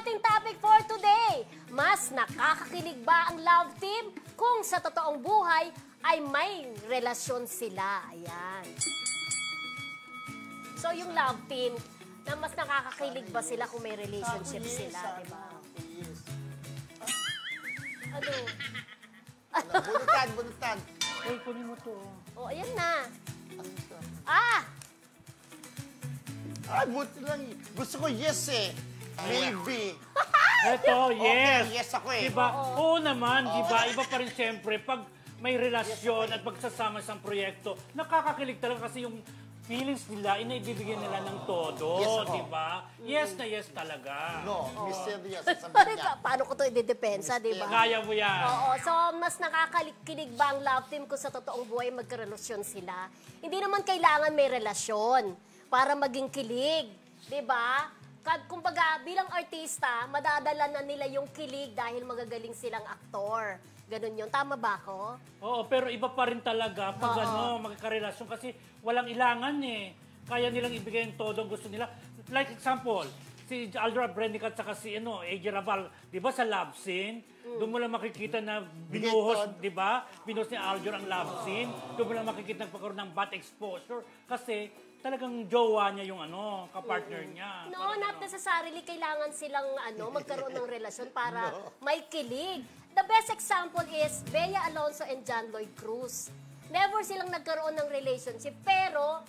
ating topic for today. Mas nakakakilig ba ang love team kung sa totoong buhay ay may relasyon sila? Ayan. So yung love team, na mas nakakakilig ba sila kung may relationship sila, di ba? Ano? Bunutan, bunutan. Uy, kunin mo to. Oh, ayan na. Ano ito? Ah! Ay, buti lang. Gusto ko yes eh. Maybe. Eto, yes. Okay, yes ako eh. Diba? Oo naman, diba? Iba pa rin siyempre pag may relasyon at pagsasama sa proyekto, nakakakilig talaga kasi yung feelings nila, inaibibigyan nila ng todo, Yes ako. diba? Yes na yes talaga. No, mysterious. Sabihin niya. Paano ko to idedepensa, di ba? Kaya mo yan. Oo, so mas nakakakilig ba ang love team kung sa totoong buhay magkarelasyon sila? Hindi naman kailangan may relasyon para maging kilig, di ba? Kumbaga, bilang artista, madadala na nila yung kilig dahil magagaling silang aktor. Ganun yun. Tama ba ako? Oo, pero iba pa rin talaga pag magkakarelasyon kasi walang ilangan eh. Kaya nilang ibigay yung todo ang gusto nila. Like example, si Aldra Brennicat at saka si AJ Raval, di ba sa love scene, doon mo lang makikita na binuhos, di ba? Binuhos ni Aldra ang love scene. Doon mo lang makikita nagpakaroon ng bad exposure kasi talagang jowa niya yung kapartner niya. No, not necessarily kailangan silang magkaroon ng relasyon para may kilig. The best example is Bea Alonso and John Lloyd Cruz. Never silang nagkaroon ng relationship, pero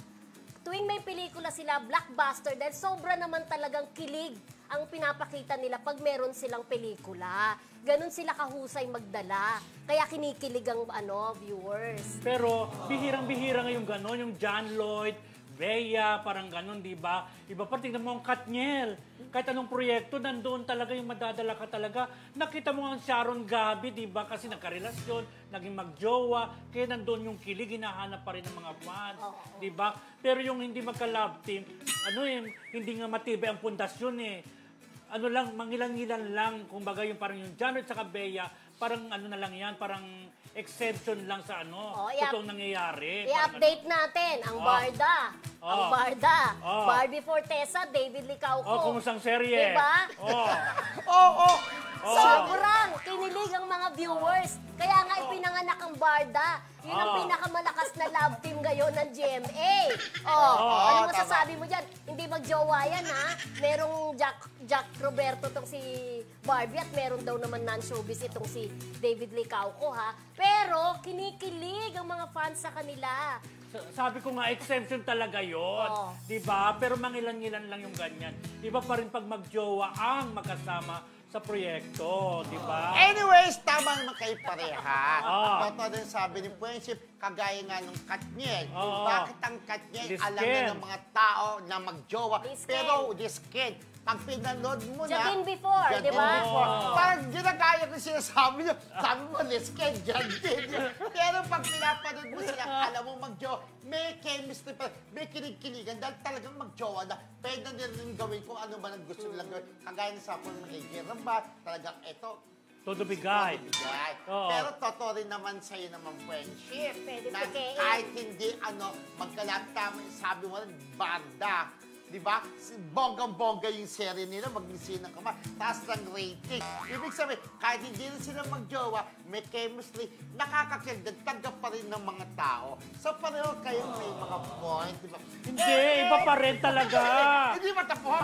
tuwing may pelikula sila, blockbuster, dahil sobra naman talagang kilig ang pinapakita nila pag meron silang pelikula. Ganon sila kahusay magdala. Kaya kinikilig ang viewers. Pero bihirang-bihira ngayong ganon, yung John Lloyd, Bea, parang ganon, di ba? Iba pa, tingnan mo ang Katniel. Kahit anong proyekto, nandoon talaga yung madadala ka talaga. Nakita mo ang Sharon Gabi, di ba? Kasi nagkarelasyon, naging magjowa, kaya nandoon yung kilig, hinahanap pa rin ng mga fans, di ba? Pero yung hindi magka-love team, hindi nga matibay ang pundasyon eh. Mangilan-ngilan lang, kumbaga yung parang yung John at saka Bea, parang na lang yan, parang exception lang sa totoong nangyayari. I-update natin ang Barda. Ang Barda. Barbie Fortesa, David Licauco. Kumusang serye. Diba? Sobrang kinilig ang mga viewers. Kaya nga ipinanganak ang Barda. Yun ang pinakamalakas na love team ngayon ng GMA. Ano masasabi mo dyan? Hindi magjowa yan, ha? Merong Jack Roberto tong si Barbie at meron daw naman non-showbiz itong si David Licauco, ha? Pero kinikilig ang mga fans sa kanila. Sabi ko nga, exception talaga yun. Diba? Pero mangilan-ngilan lang yung ganyan. Iba pa rin pag magjowa ang magkasama sa proyekto, di ba? Anyways, tama naman kayo pareha. Totoo din sabi ni Friendship, kagaya nga ng Katniel. Bakit ang Katniel alam na ng mga tao na magjowa, pero this kid, pag pinanood mo na... Jadin before, di ba? Parang ginagaya ko sinasabi niyo, sabi mo, this kid, Jadin. Pero pag pinapanood mo sila, alam mo magjowa, may chemistry pa, may kilig-kiligan, dahil talagang magjowa na, pwede na rin gawin kung ano man ang gusto nilang gawin. Kagaya ng sabi ng AJ Raval, talagang eto, todo bigay. Pero totoo rin naman sa'yo naman friendship. Pwede na kahit hindi magkalaptama, sabi mo rin, Barda. Di ba? Bonggang-bongga yung serye nila, mag-isip ng kamay, taas ng rating. Ibig sabihin, kahit hindi rin sila magjowa, may chemistry, nakakakilig, tanggap pa rin ng mga tao. So pareho kayong may mga point, di ba? Hindi, iba pa rin talaga. Hindi matapos.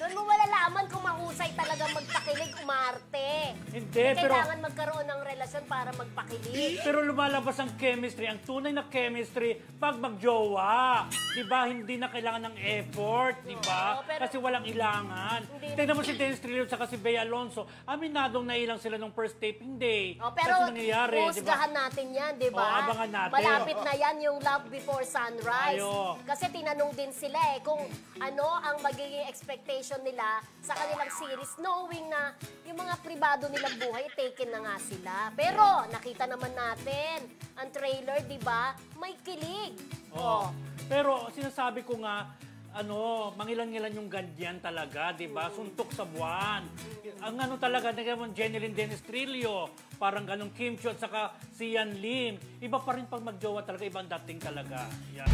Doon mo malalaman kung mahusay talaga magpakilig, umarte. Hindi, pero... Kailangan magkaroon ng relasyon para magpakilig. Pero lumalabas ang chemistry, ang tunay na chemistry, pag magjowa. Di ba? Hindi na kailangan ng effort, di ba? Kasi walang ilangan. Tingnan mo si Dennis Trillo at si Bea Alonso, aminadong nailang sila nung first taping day. Pero nangyayari, husgahan natin yan, di ba? Abangan natin. Malapit na yan yung Love Before Sunrise. Kasi tinanong din sila kung ano ang magiging expectation nila sa kanilang series, knowing na yung mga pribado nilang buhay, taken na nga sila. Pero nakita naman natin ang trailer, di ba? May kilig. Pero sinasabi ko nga, mangilan-ngilan yung ganyan talaga, di ba? Suntok sa buwan. Ang talaga, Jeneline Dennis Trillo, parang ganong Kim Chiu at saka si Yan Lim. Iba pa rin pag magjowa talaga, ibang dating talaga. Yan.